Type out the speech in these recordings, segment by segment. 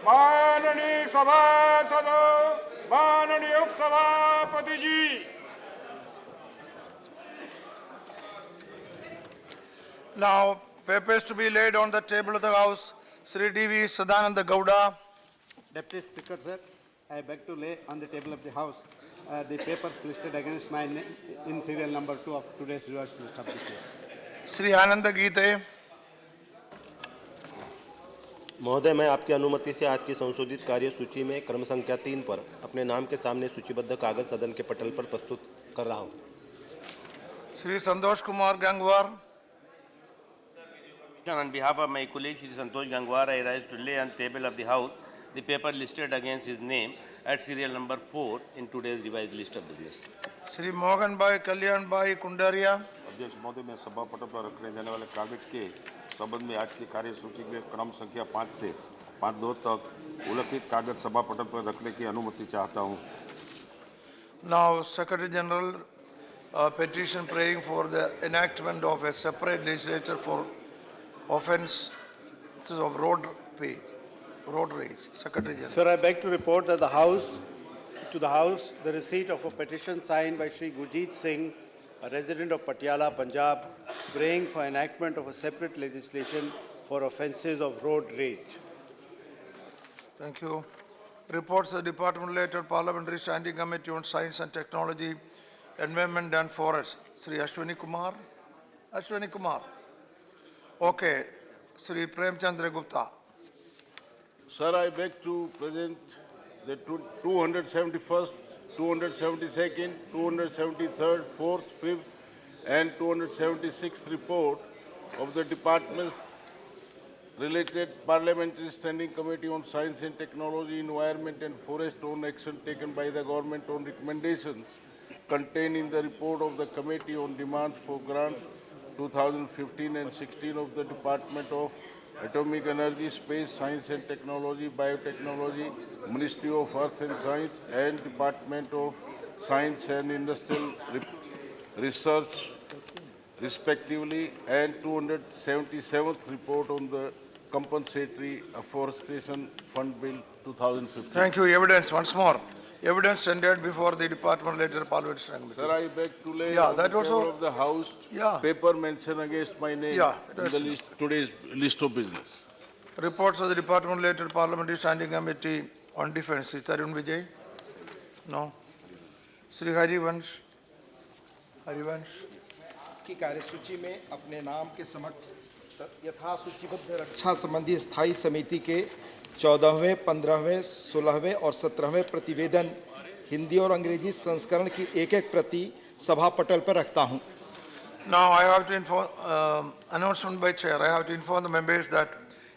माननीय सभासदों, माननीय उपसभापति जी, Now, papers to be laid on the table of the House. Sri D.V. Sadananda Gowda. Deputy Speaker, sir, I beg to lay on the table of the House the papers listed against my name in serial number 2 of today's revised list of business. Sri Ananda Geete. महोदय, मैं आपकी अनुमति से आज की संशोधित कार्य सूची में क्रम संख्या 3 पर अपने नाम के सामने सूचीबद्ध कागज सदन के पटल पर प्रस्तुत कर रहा हूं। Sri Santosh Kumar Gangwar. On behalf of my colleague Shri Santosh Gangwar, I rise to lay on the table of the House the paper listed against his name at serial number 4 in today's revised list of business. Sri Mohan Bhai Kalyan Bhai Kundaria. अध्यक्ष महोदय, मैं सभा पटल पर रखने जाने वाले कागज के संबंध में आज की कार्य सूची में क्रम संख्या 5 से 5(2) तक उल्लिखित कागज सभा पटल पर रखने की अनुमति चाहता हूं। Now, Secretary General petition praying for the enactment of a separate legislature for offences of road rage. Secretary General. Sir, I beg to report that the House the receipt of a petition signed by Shri Gurjeet Singh, a resident of Patiala, Punjab, praying for enactment of a separate legislation for offences of road rage. Thank you. Reports of the Department-related Parliamentary Standing Committee on Science and Technology, Environment and Forests. Sri Ashwini Kumar. Ashwini Kumar. Okay. Sri Premchandra Gupta. Sir, I beg to present the 271st, 272nd, 273rd, 4th, 5th and 276th report of the Department's related Parliamentary Standing Committee on Science and Technology, Environment and Forest on action taken by the government on recommendations contained in the report of the Committee on Demands for Grants 2015 and 16 of the Department of Atomic Energy, Space, Science and Technology, Biotechnology, Ministry of Earth and Science and Department of Science and Industrial Research respectively, and 277th report on the Compensatory Afforestation Fund Bill 2015. Thank you. Evidence once more. Evidence tendered before the Department-related Parliamentary Standing Committee. Sir, I beg to lay Yeah, on the that table also- of the House paper mentioned against my name in the list, today's list of business. Reports of the Department-related Parliamentary Standing Committee on Defence. Is Tarun Vijay? No. Sri Harivansh. की कार्यसूची में अपने नाम के समक्ष यथा सूचीबद्ध रक्षा संबंधी स्थायी समिति के 14वें, 15वें, 16वें और 17वें प्रतिवेदन हिंदी और अंग्रेजी संस्करण की एक-एक प्रति सभा पटल पर रखता हूं। Now I have to inform, announcement by chair. I have to inform the members that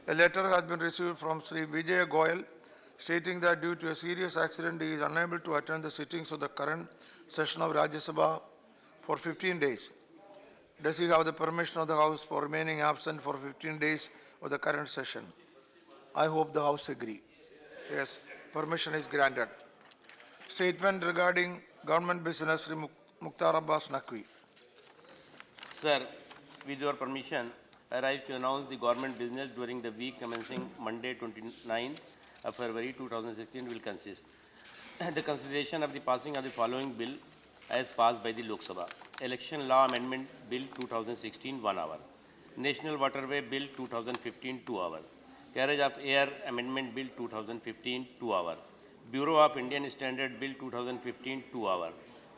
a letter has been received from Sri Vijay Goyal stating that due to a serious accident he is unable to attend the sittings of the current session of Rajya Sabha for 15 days. Does he have the permission of the House for remaining absent for 15 days of the current session? I hope the House agree. Yes, permission is granted. Statement regarding government business, Sri Mukhtar Abbas Naqvi. Sir, with your permission, I rise to announce the government business during the week commencing Monday 29th of February 2016 will consist. The consideration of the passing of the following bill as passed by the Lok Sabha. Election Law Amendment Bill 2016, 1 hour. National Waterway Bill 2015, 2 hours. Carriage of Air Amendment Bill 2015, 2 hours. Bureau of Indian Standard Bill 2015, 2 hours.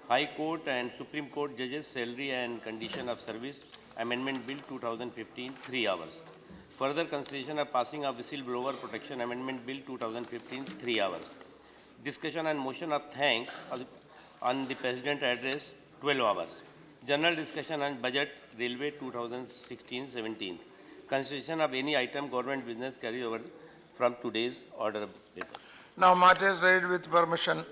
High Court and Supreme Court Judges Salary and Condition of Service Amendment Bill 2015, 3 hours. Further consideration of passing of Whistleblower Protection Amendment Bill 2015, 3 hours. Discussion and motion of thanks on the President address, 12 hours. General discussion on budget, Railway 2016-17. Consideration of any item government business carried over from today's order of paper. Now matters read with permission.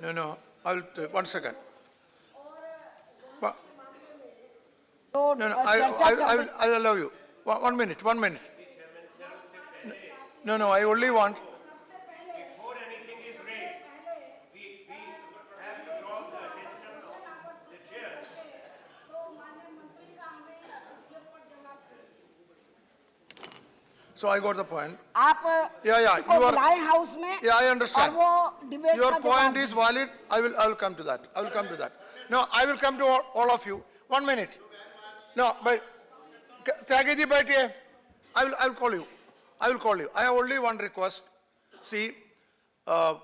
No, I'll, 1 second. I'll allow you. 1 minute. No, I only want. Before anything is raised, we have to draw the attention of the chair. So I got the point. आप Yeah, को you are- बुलाए house में Yeah, I understand. और वो debate Your का point जवाब is valid. I will come to that. I will come to that. No, I will come to all of you. 1 minute. No, but Tyagi but I will call you. I will call you. I have only one request. See, Kumari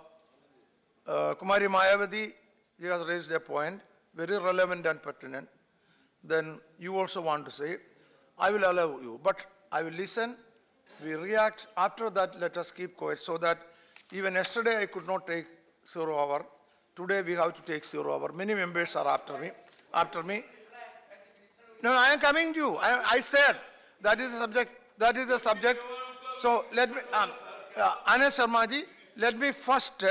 Mayavati, she has raised a point, very relevant and pertinent. Then you also want to say, I will allow you, but I will listen, we react. After that, let us keep quiet so that even yesterday I could not take 0 hour. Today we have to take 0 hour. Many members are after me. No, I am coming to you. I said that is a subject. So let me, Anand Sharma ji, let me first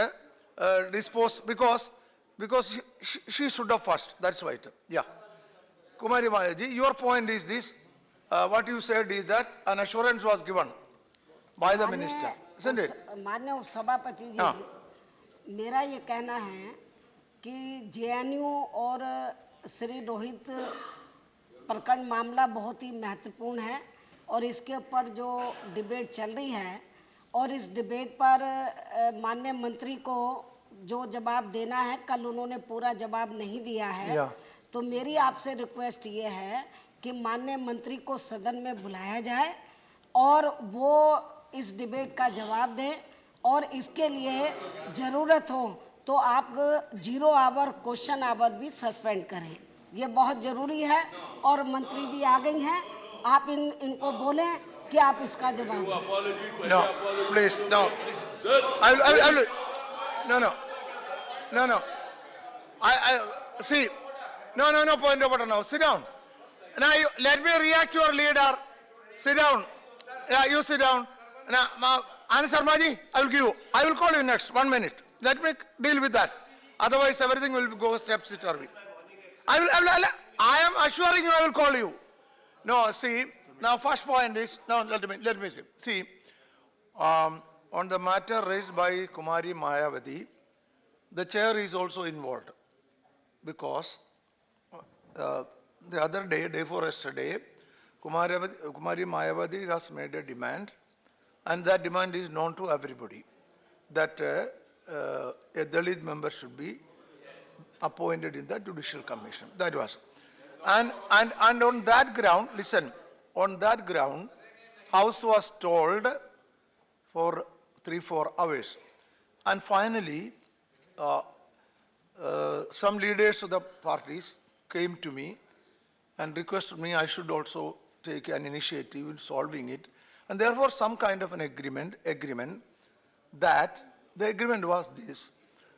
dispose because she should have first. That's right. Yeah. Kumari Mayaji, your point is this. What you said is that an assurance was given by the minister. Isn't it? माननीय उपसभापति जी, हाँ। मेरा ये कहना है कि JNU और श्री रोहित प्रकरण मामला बहुत ही महत्वपूर्ण है और इसके ऊपर जो डिबेट चल रही है और इस डिबेट पर माननीय मंत्री को जो जवाब देना है, कल उन्होंने पूरा जवाब नहीं दिया है। या। तो मेरी आपसे रिक्वेस्ट ये है कि माननीय मंत्री को सदन में बुलाया जाए और वो इस डिबेट का जवाब दें और इसके लिए ज़रूरत हो तो आप 0 आवर क्वेश्चन आवर भी सस्पेंड करें। ये बहुत ज़रूरी है और मंत्री जी आ गई हैं, आप इनको बोलें कि आप इसका जवाब दें। No, please, no. I will, no. I see, no, point of order now. Sit down. Now, let me react to your leader. Sit down. Yeah, you sit down. Now, Anand Sharma ji, I will call you next, 1 minute. Let me deal with that. Otherwise, everything will go topsy-turvy. I am assuring you I will call you. No, see, now first point is, now let me see. On the matter raised by Kumari Mayavati, the chair is also involved because the other day before yesterday, Kumari Mayavati has made a demand, and that demand is known to everybody, that a Dalit member should be appointed in the Judicial Commission. That was. And on that ground, listen, on that ground, House was told for 3-4 hours. And finally, some leaders of the parties came to me and requested me I should also take an initiative in solving it. And therefore, some kind of an agreement that the agreement was this,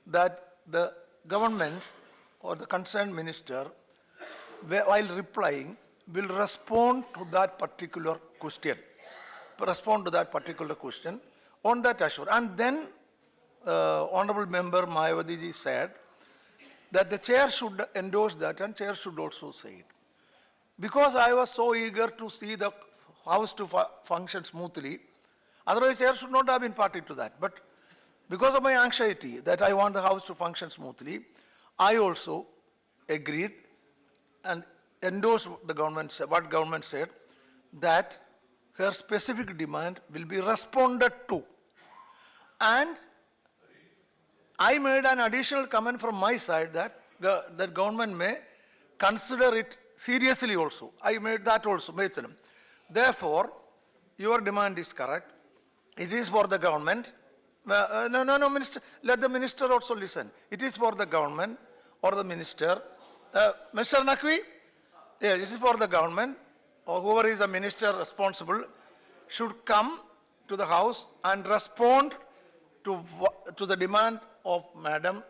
that the government or the concerned minister, while replying, will respond to that particular question. On that assure. And then Honorable Member Mayavati ji said that the chair should endorse that and chair should also say it. Because I was so eager to see the House to function smoothly, otherwise chair should not have been party to that. But because of my anxiety that I want the House to function smoothly, I also agreed and endorsed the government, what government said, that her specific demand will be responded to. And I made an additional comment from my side that the government may consider it seriously also. I made that also. Therefore, your demand is correct. It is for the government. No, Minister, let the minister also listen. It is for the government or the minister. Mr. Naqvi, yeah, this is for the government or whoever is the minister responsible should come to the House and respond to the demand of Madam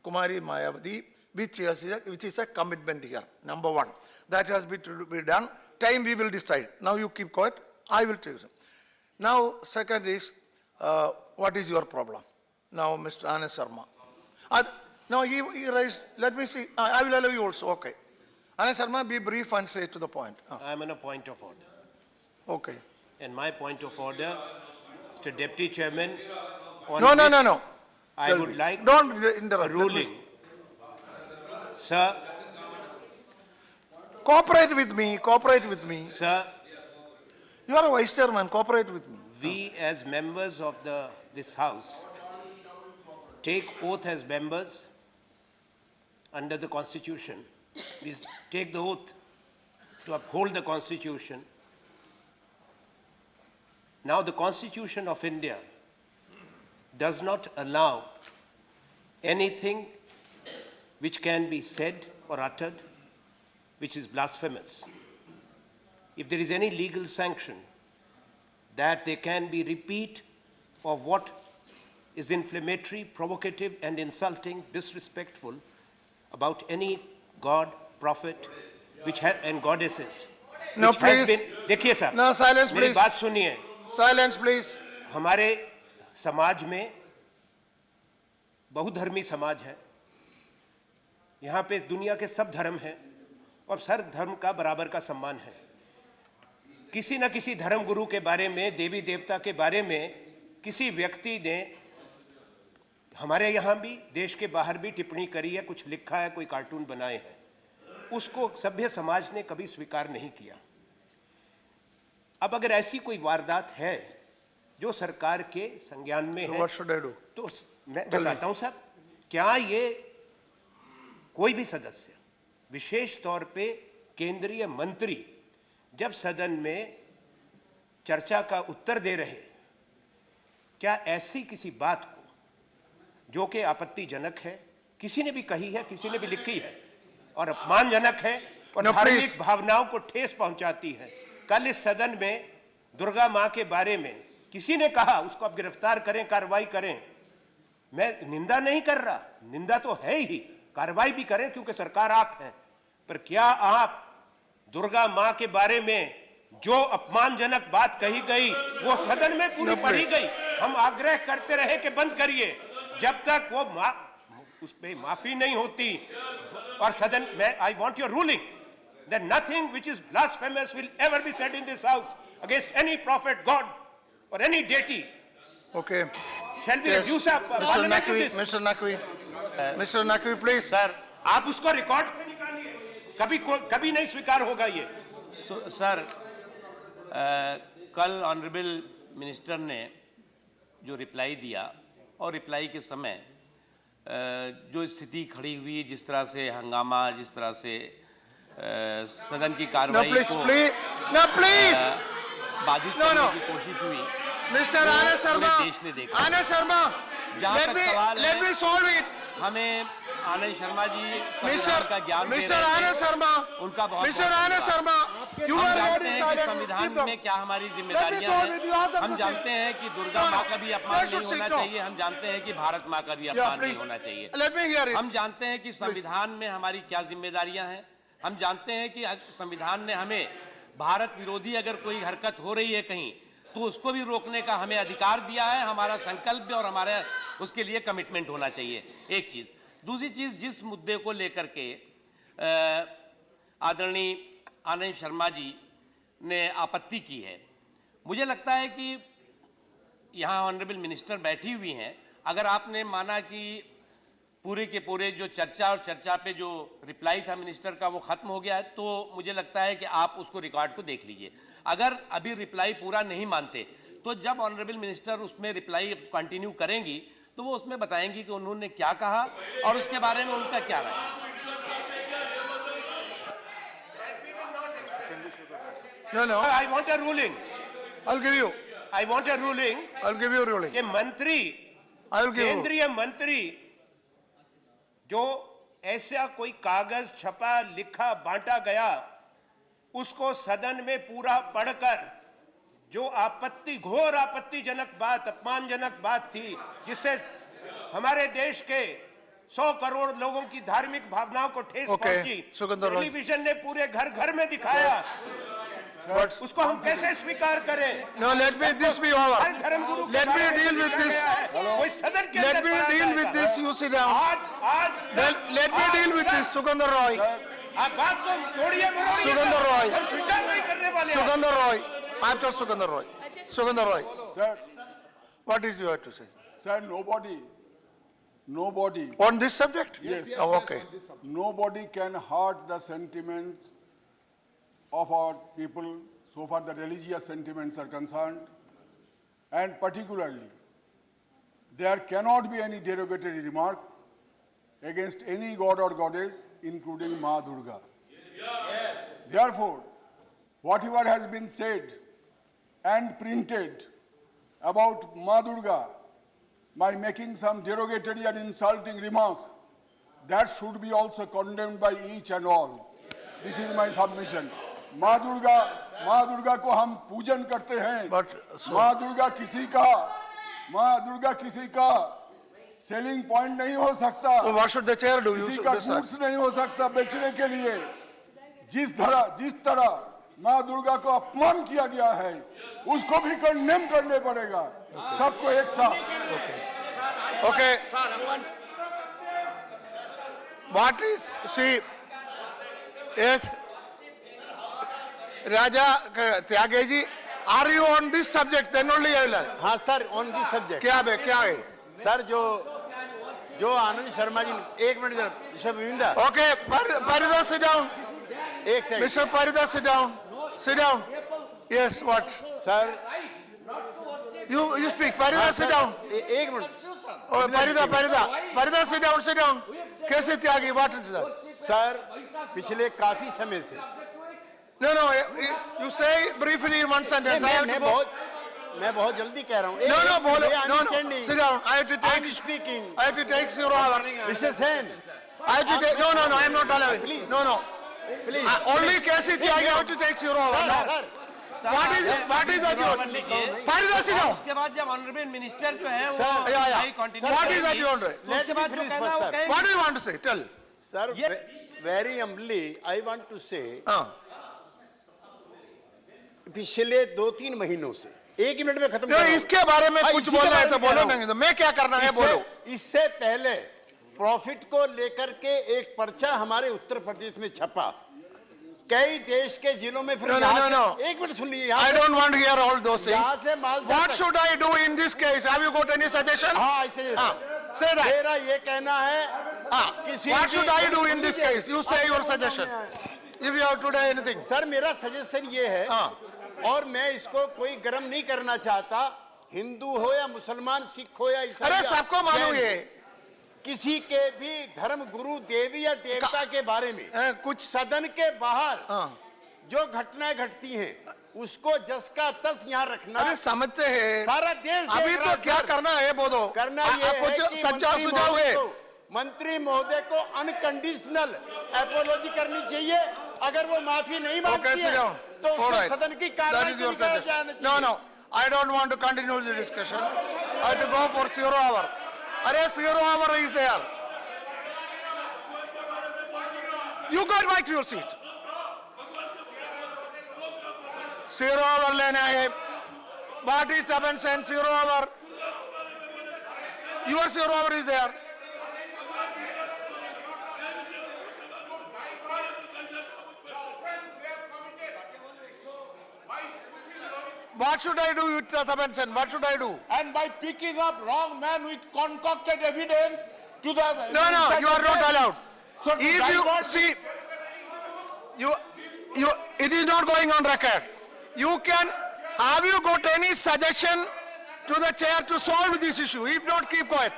Kumari Mayavati, which is a commitment here, number one. That has to be done. Time we will decide. Now you keep quiet. I will tell you. Now, second is, what is your problem? Now, Mr. Anand Sharma. Now, he raised, let me see. I will allow you also. Okay. Anand Sharma, be brief and say to the point. I am on a point of order. Okay. And my point of order, Mr. Deputy Chairman, on No. I would like Don't interrupt. a ruling. Sir, Cooperate with me. sir, You are a vice chairman. Cooperate with me. we as members of this house take oath as members under the Constitution. We take the oath to uphold the Constitution. Now, the Constitution of India does not allow anything which can be said or uttered which is blasphemous. If there is any legal sanction that there can be repeat of what is inflammatory, provocative, and insulting, disrespectful about any god, prophet, and goddesses. No, which has please. देखिए साहब, No, silence, मेरी please. बात सुनिए. Silence, please. हमारे समाज में बहुधर्मी समाज है. यहाँ पे दुनिया के सब धर्म हैं और हर धर्म का बराबर का सम्मान है. किसी न किसी धर्म गुरु के बारे में, देवी देवता के बारे में किसी व्यक्ति ने हमारे यहाँ भी, देश के बाहर भी टिप्पणी करी है, कुछ लिखा है, कोई कार्टून बनाए हैं, उसको सभ्य समाज ने कभी स्वीकार नहीं किया. अब अगर ऐसी कोई वारदात है जो सरकार के संज्ञान में है, What should I do? तो मैं बताता हूं साहब, क्या ये कोई भी सदस्य, विशेष तौर पे केंद्रीय मंत्री, जब सदन में चर्चा का उत्तर दे रहे, क्या ऐसी किसी बात को जो कि आपत्तिजनक है, किसी ने भी कही है, किसी ने भी लिखी है और अपमानजनक है और धार्मिक भावनाओं को ठेस पहुंचाती है? कल इस सदन में दुर्गा मां के बारे में किसी ने कहा उसको आप गिरफ्तार करें, कार्रवाई करें. मैं निंदा नहीं कर रहा, निंदा तो है ही, कार्रवाई भी करें क्योंकि सरकार आप हैं, पर क्या आप दुर्गा मां के बारे में जो अपमानजनक बात कही गई वो सदन में पूरी पढ़ी गई? हम आग्रह करते रहे कि बंद करिए, जब तक वो उस पे माफी नहीं होती. और सदन में I want your ruling that nothing which is blasphemous will ever be said in this house against any prophet, god or any deity. Okay. Shall we Yes. reduce our parliament to this? Mr. Naqvi, Mr. Naqvi, please. Sir, आप उसको record से निकालिए, कभी नहीं स्वीकार होगा ये. Sir, कल ऑनरेबल मिनिस्टर ने जो रिप्लाई दिया और रिप्लाई के समय जो स्थिति खड़ी हुई, जिस तरह से हंगामा, जिस तरह से सदन की कार्रवाई को बाधित करने की कोशिश हुई, Mr. Anand Sharma, पूरे देश ने देखा. Anand Sharma, जहाँ तक सवाल let me है, solve it. हमें आनंद शर्मा जी संविधान का ज्ञान दे Mr. रहे थे. Anand Sharma, उनका बहुत Mr. Anand Sharma, you हम are जानते very हैं कि silent. संविधान में क्या हमारी जिम्मेदारियां हैं. हम जानते हैं कि दुर्गा माँ का भी अपमान नहीं होना चाहिए. हम जानते हैं कि भारत माँ का भी अपमान नहीं होना चाहिए. Let me hear it. हम जानते हैं कि संविधान में हमारी क्या जिम्मेदारियां हैं. हम जानते हैं कि संविधान ने हमें भारत विरोधी अगर कोई हरकत हो रही है कहीं, तो उसको भी रोकने का हमें अधिकार दिया है. हमारा संकल्प और हमारे उसके लिए कमिटमेंट होना चाहिए. एक चीज. दूसरी चीज, जिस मुद्दे को लेकर के आदरणीय आनंद शर्मा जी ने आपत्ति की है, मुझे लगता है कि यहाँ ऑनरेबल मिनिस्टर बैठी हुई हैं. अगर आपने माना कि पूरे के पूरे जो चर्चा और चर्चा पे जो रिप्लाई था मिनिस्टर का वो खत्म हो गया है, तो मुझे लगता है कि आप उसको रिकॉर्ड को देख लीजिए. अगर अभी रिप्लाई पूरा नहीं मानते तो जब ऑनरेबल मिनिस्टर उसमें रिप्लाई कंटिन्यू करेंगी तो वो उसमें बताएंगी कि उन्होंने क्या कहा और उसके बारे में उनका क्या राय है. No. I want a ruling. I'll give you. I want a ruling I'll give you a ruling. कि मंत्री, I'll give you. केंद्रीय मंत्री जो ऐसा कोई कागज छपा, लिखा, बांटा गया, उसको सदन में पूरा पढ़कर जो घोर आपत्तिजनक बात, अपमानजनक बात थी, जिससे हमारे देश के 100 करोड़ लोगों की धार्मिक भावनाओं को ठेस पहुंची, टेलीविजन ने पूरे घर घर में दिखाया, उसको हम कैसे स्वीकार करें? No, let me this be over. हर धर्मगुरु के Let me बारे में deal with लिखा this. गया है, कोई सदन के Let अंदर me पढ़ा deal with जाएगा. this. You sit down. Let me deal with this. Sukandar Roy. आप बात को तोड़िए मरोड़िए, Sukandar Roy. हम स्वीकार नहीं करने वाले हैं. Sukandar Roy. After Sukandar Roy. Sukandar Roy. Sir, What is you have to say? sir, nobody, On this subject? Yes. Oh, okay. nobody can hurt the sentiments of our people so far the religious sentiments are concerned. and particularly, there cannot be any derogatory remark against any god or goddess, including Ma Durga. Therefore, whatever has been said and printed about Ma Durga by making some derogatory and insulting remarks, that should be also condemned by each and all. This is my submission. माँ दुर्गा को हम पूजन करते हैं, माँ दुर्गा किसी का selling point नहीं हो सकता, So what should the chair do? किसी का गुड्स नहीं हो सकता बेचने के लिए. जिस तरह माँ दुर्गा को अपमान किया गया है, उसको भी कंडेम करने पड़ेगा, सबको एक साथ. Okay. What is, see, yes, Raja Tyagiji, are you on this subject? Then only I will. हाँ सर, ऑन दिस सब्जेक्ट. क्या है? सर जो आनंद शर्मा जी, एक मिनट जरा, mister Vivinda. Okay, Parida, sit down. एक second. Mr. Parida, sit down. Sit down. Yes, what? Sir You speak. Parida, sit down. एक मिनट. Oh, Parida, sit down. कैसे Tyagi? What is that? Sir पिछले काफी समय से No, you say briefly in one sentence. मैं बहुत जल्दी कह रहा हूँ. No, बोलो. No, sit down. I have to take. I'm speaking. I have to take 0 hour. Mr. Sen. I have to take. No, I am not allowing. Please. No. Please. Only कैसे त्यागी? I have to take 0 hour. No. What is that? Parida, sit down. उसके बाद जब honourable minister जो है वो continue. What is that you want to say? Let me finish first, sir. What do you want to say? Tell. Sir, very humbly, I want to say, पिछले 2-3 महीनों से, एक ही मिनट में खत्म करो. इसके बारे में कुछ बोलना है तो बोलो, नहीं तो मैं क्या करना है बोलो. इससे पहले प्रॉफिट को लेकर के एक पर्चा हमारे उत्तर प्रदेश में छपा, कई देश के जिलों में. फिर No. एक मिनट सुन लीजिए. I don't want to hear all those things. यहाँ से मालदा What तक. should I do in this case? Have you got any suggestion? हाँ, ऐसे Say that. मेरा ये कहना है, What should I do in this case? You say your suggestion. If you have to do anything. Sir मेरा suggestion ये है, और मैं इसको कोई गरम नहीं करना चाहता, हिंदू हो या मुसलमान, सिख हो या ईसाई, अरे सबको मालूम है, किसी के भी धर्म गुरु देवी या देवता के बारे में कुछ सदन के बाहर जो घटनाएं घटती हैं उसको जस का तस यहाँ रखना. अरे समझते हैं, सारा देश अभी तो क्या करना है बोलो. करना ये है कुछ कि सुझाव है. मंत्री महोदय को अनकंडीशनल एपोलॉजी करनी चाहिए. अगर वो माफी नहीं मांगती है तो उसको सदन की कार्रवाई जाना चाहिए. No, I don't want to continue the discussion. I have to go for 0 hour. अरे 0 hour is there. You got back to your seat. 0 hour लेना है. What is 7 cents 0 hour? Your 0 hour is there. What should I do with 7 cents? What should I do? And by picking up wrong man with concocted evidence to the... No, you are not allowed. So If you see, it is not going on record. You can, have you got any suggestion to the chair to solve this issue? If not, keep quiet.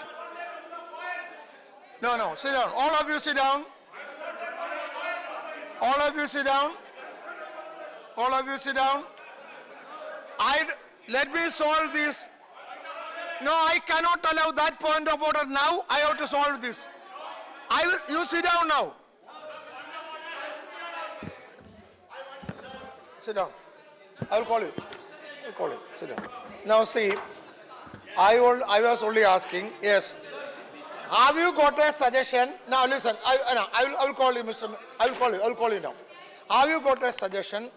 No, sit down. All of you sit down. All of you sit down. All of you sit down. Let me solve this. No, I cannot allow that point of order now. I have to solve this. You sit down now. Sit down. I will call you. I'll call you. Sit down. Now see, I was only asking, yes. Have you got a suggestion? Now listen, I will call you, Mr. I will call you now. Have you got a suggestion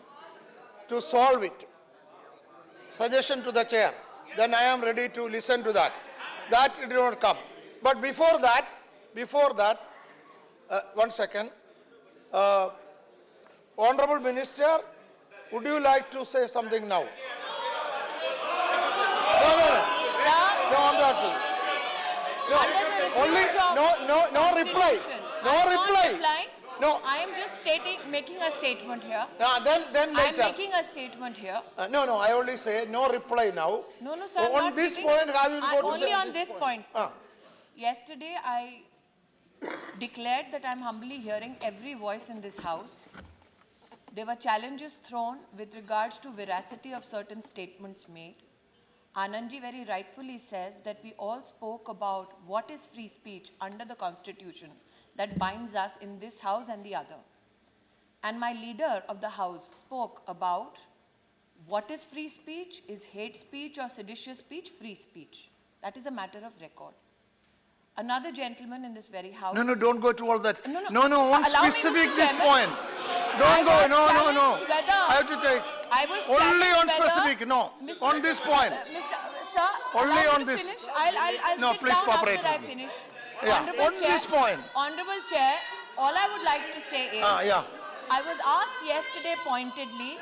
to solve it? Suggestion to the chair. Then I am ready to listen to that. That did not come. But before that, 1 second. Honorable Minister, would you like to say something now? No. No, on that. No, only no reply. No reply. No. I am just making a statement here. Then I am later. making a statement here. No, I only say no reply now. No, sir. I'm On not this making- point, I will go to only the- on this point, sir. Ah. Yesterday, I declared that I'm humbly hearing every voice in this house. There were challenges thrown with regards to veracity of certain statements made. Anandji very rightfully says that we all spoke about what is free speech under the Constitution that binds us in this house and the other. And my leader of the house spoke about what is free speech, is hate speech or seditious speech free speech. That is a matter of record. Another gentleman in this very house. No, don't go to all that. No. On Allow me, specific Mr. this Chairman. point. I Don't go, was no. challenged whether- I have to take. I was Only challenged on whether- specific, no. Mr. On this point. Sir, Only allow me on to this. Finish. I'll No, sit please down cooperate after I with me. finish. Yeah, Honorable on Chair, this point. Honorable Chair, all I would like to say is, Yeah. I was asked yesterday pointedly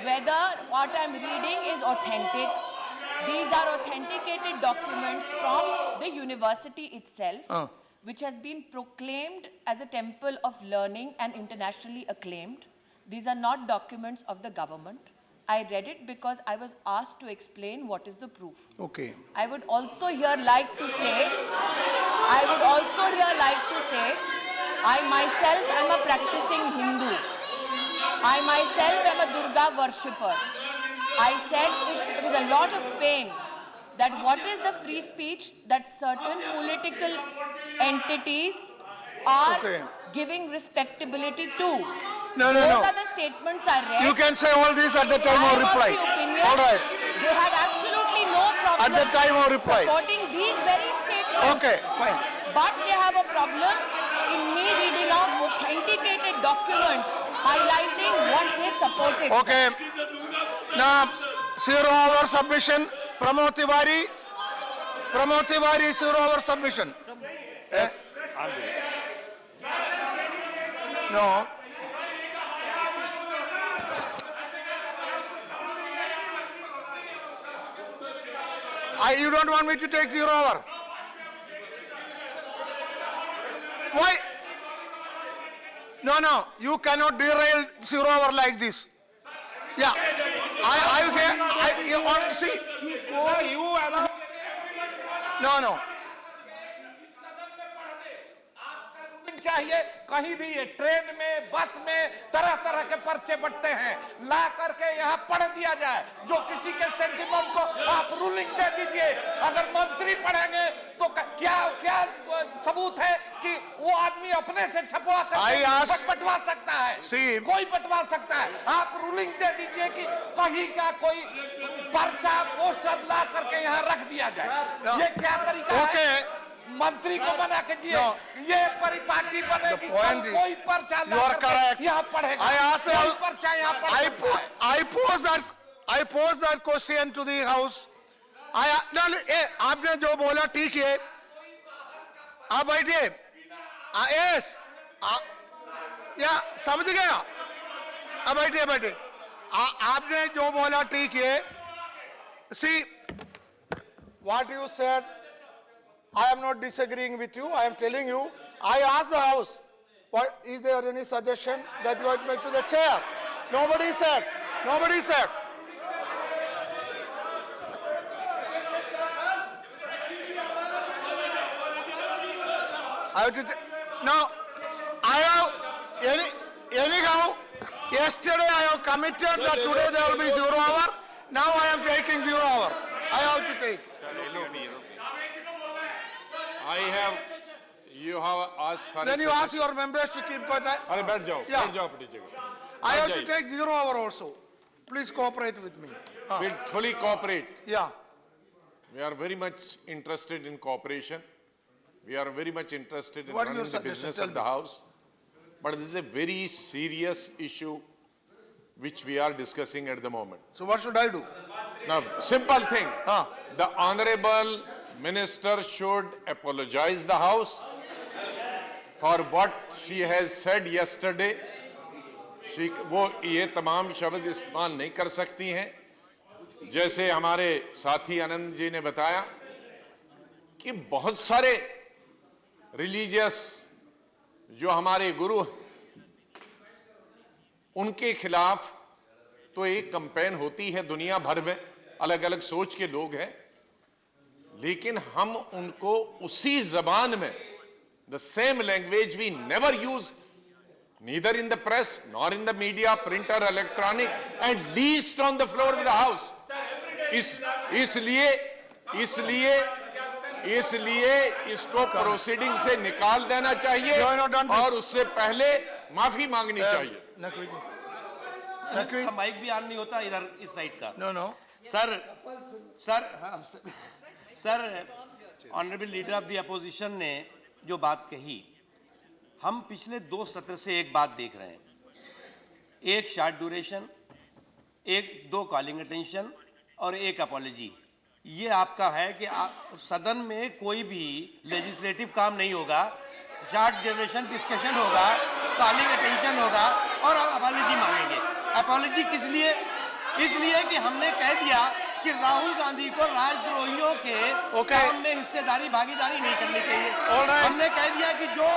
whether what I'm reading is authentic. These are authenticated documents from the university itself, which has been proclaimed as a temple of learning and internationally acclaimed. These are not documents of the government. I read it because I was asked to explain what is the proof. Okay. I would also here like to say, I myself am a practicing Hindu. I myself am a Durga worshipper. I said it with a lot of pain that what is the free speech that certain political entities are Okay. giving respectability to. No. Those are the statements I read. You can say all this at the time I of am reply. of the opinion All right. they had absolutely no problem At the time of reply. supporting these very statements. Okay, fine. But they have a problem in me reading out authenticated document highlighting what they supported. sir. Okay. Now, 0-hour submission. Pramod Tiwari, 0-hour submission. Eh? No. You don't want me to take 0-hour? Why? No. You cannot derail 0-hour like this. Yeah. See. No. चाहिए कहीं भी ये train में बस में तरह तरह के पर्चे बंटते हैं ला करके यहाँ पढ़ दिया जाए जो किसी के सेंटिमेंट को आप रूलिंग दे दीजिए अगर मंत्री पढ़ेंगे तो क्या सबूत है कि वो आदमी अपने से छपवा कर बंटवा सकता है कोई बंटवा सकता है आप रूलिंग दे दीजिए कि कहीं का कोई पर्चा पोस्टर ला करके यहाँ रख दिया जाए ये क्या तरीका है मंत्री को मना कीजिए ये परिपाटी बनेगी कोई पर्चा ला करके यहाँ पढ़ेगा कोई पर्चा यहाँ पढ़ सकता है I pose that question to the house. आपने जो बोला ठीक है आप बैठिए यस या समझ गया अब बैठिए आपने जो बोला ठीक है see what you said I am not disagreeing with you. I am telling you. I asked the house, what is there any suggestion that you want to make to the chair? Nobody said. Anyhow, yesterday I have committed that today there will be 0-hour. Now I am taking 0-hour. I have to take. You have asked for. Then you ask your members to keep quiet. अरे बैठ जाओ अपनी जगह. I have to take 0-hour also. Please cooperate with me. We'll fully cooperate. Yeah. We are very much interested in cooperation. We are very much interested in What is running your the suggestion? business Tell of the me. house. But this is a very serious issue which we are discussing at the moment. So what should I do? Now, simple thing. The Honorable Minister should apologize the House for what she has said yesterday. वो ये तमाम शब्द इस्तेमाल नहीं कर सकती हैं जैसे हमारे साथी आनंद जी ने बताया कि बहुत सारे रिलीजियस जो हमारे गुरु उनके खिलाफ तो एक कैंपेन होती है दुनिया भर में, अलग अलग सोच के लोग हैं, लेकिन हम उनको उसी जबान में, the same language we never use, neither in the press nor in the media, print or electronic, and least on the floor of the house. इसलिए इसको प्रोसीडिंग से निकाल देना चाहिए और उससे पहले माफी मांगनी चाहिए। माइक भी ऑन नहीं होता इधर इस साइड का। No. Sir, honourable leader of the opposition ने जो बात कही, हम पिछले 2 सत्र से एक बात देख रहे हैं, एक शॉर्ट ड्यूरेशन, 2 कॉलिंग अटेंशन और 1 अपॉलॉजी। ये आपका है कि सदन में कोई भी लेजिस्लेटिव काम नहीं होगा, शॉर्ट ड्यूरेशन डिस्कशन होगा, कॉलिंग अटेंशन होगा और अपॉलॉजी मांगेंगे। अपॉलॉजी किस लिए? इसलिए कि हमने कह दिया कि राहुल गांधी को राजद्रोहियों के काम में हिस्सेदारी भागीदारी नहीं करनी चाहिए। हमने कह दिया कि जो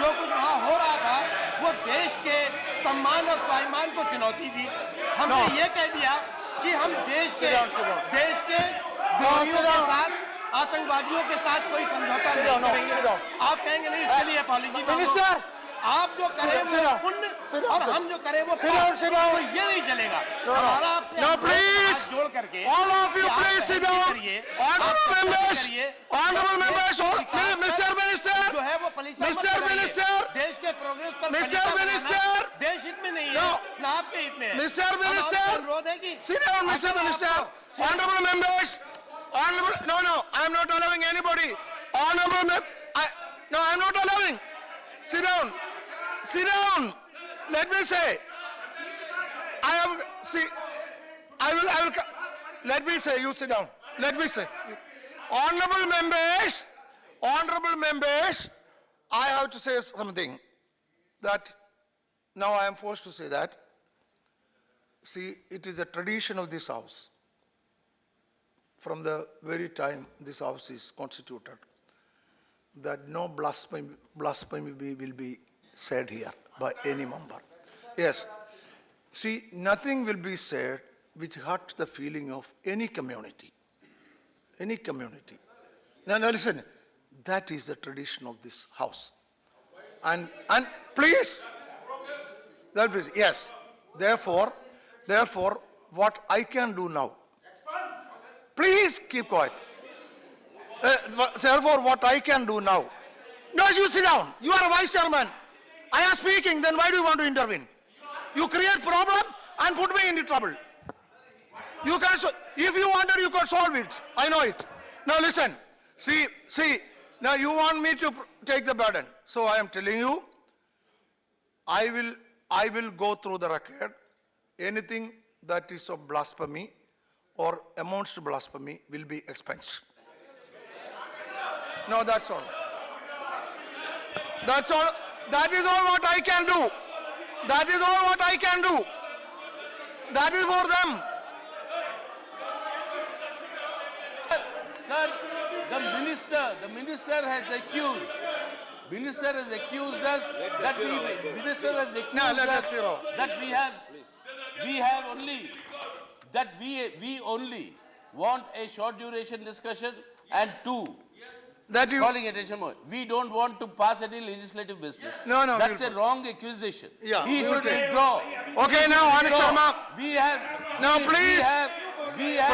कुछ वहाँ हो रहा था वो देश के सम्मान और स्वाभिमान को चुनौती दी। हमने ये कह दिया कि हम देश के द्रोहियों के साथ, आतंकवादियों के साथ कोई समझौता नहीं करेंगे। आप कहेंगे नहीं, इसके लिए अपॉलॉजी मांगो। आप जो करें वो पुण्य और हम जो करें वो पाप, तो ये नहीं चलेगा। हमारा आपसे हाथ जोड़ करके All of you please sit down. Honorable members, Mr. Minister, जो है वो पलीता Mr. Minister, देश के प्रोग्रेस पर Mr. Minister, देश हित में नहीं है, ना आपके हित में है। Mr. Minister, अनुरोध है कि sit down, Mr. Minister. Honorable members, no, I am not allowing anybody. No, I am not allowing. Sit down. Let me say. Let me say, you sit down. Let me say. Honorable members, I have to say something that now I am forced to say that. See, it is a tradition of this house from the very time this house is constituted that no blasphemy will be said here by any member. Yes. See, nothing will be said which hurts the feeling of any community. Any community. Now listen, that is the tradition of this house. And please, yes. Therefore, what I can do now, please keep quiet. Therefore, what I can do now, no, you sit down. You are a vice chairman. I am speaking, then why do you want to intervene? You create problem and put me into trouble. You can, if you wanted, you could solve it. I know it. Now listen, see, now you want me to take the burden. So I am telling you, I will go through the record. Anything that is of blasphemy or amounts to blasphemy will be expunged. No, that's all. That's all. That is all what I can do. That is all what I can do. That is for them. Sir, the minister has accused us that we only want a short duration discussion and 2 calling attention more. We don't want to pass any legislative business. No, that's a wrong accusation. Yeah, he should withdraw. Okay, now, Honest Sharma. We have. Now, please. We have